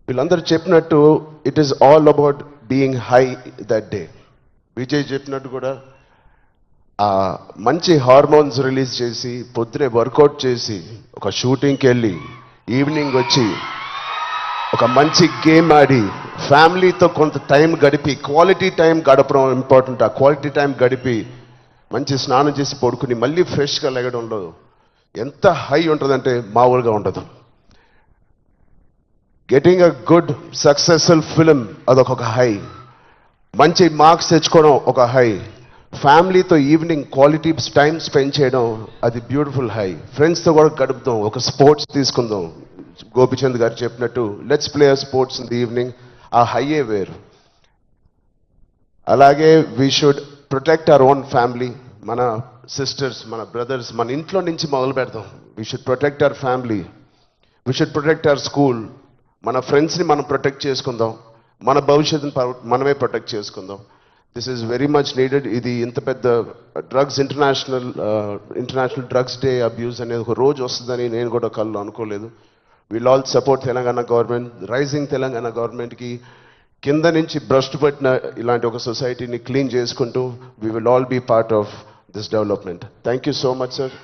వీళ్ళందరూ చెప్పినట్టు it is all about being high that day. Vijay చెప్పినట్టు కూడా మంచి హార్మోన్స్ రిలీజ్ చేసి పొద్దునే వర్కౌట్ చేసి ఒక షూటింగ్కి వెళ్ళి ఈవినింగ్ వచ్చి ఒక మంచి గేమ్ ఆడి ఫ్యామిలీతో కొంత టైం గడిపి క్వాలిటీ టైం గడపడం ఇంపార్టెంట్. ఆ క్వాలిటీ టైం గడిపి మంచి స్నానం చేసి పడుకుని మళ్ళీ ఫ్రెష్గా లెగడంలో ఎంత హై ఉంటుందంటే మామూలుగా ఉండదు. Getting a good successful film అదొక హై, మంచి మార్క్స్ తెచ్చుకోవడం ఒక హై, ఫ్యామిలీతో ఈవినింగ్ క్వాలిటీ టైం స్పెండ్ చేయడం అది బ్యూటిఫుల్ హై, ఫ్రెండ్స్తో కూడా గడుపుదాం, ఒక స్పోర్ట్స్ తీసుకుందాం. గోపిచంద్ గారు చెప్పినట్టు let's play sports in the evening, ఆ హైయే వేరు. అలాగే we should protect our own family, మన సిస్టర్స్, మన బ్రదర్స్, మన ఇంట్లో నుంచి మొదలు పెడదాం. We should protect our family, we should protect our school, మన ఫ్రెండ్స్ని మనం ప్రొటెక్ట్ చేసుకుందాం, మన భవిష్యత్తుని మనమే ప్రొటెక్ట్ చేసుకుందాం. This is very much needed. ఇది ఇంత పెద్ద drugs international drugs day abuse అనేది ఒక రోజు వస్తుందని నేను కూడా కళ్ళు అనుకోలేదు. Will all support Telangana government, rising Telangana గవర్నమెంట్కి కింద నుంచి భ్రష్టు పట్టిన ఇలాంటి ఒక సొసైటీని క్లీన్ చేసుకుంటూ we will all be part of this development. Thank you so much sir.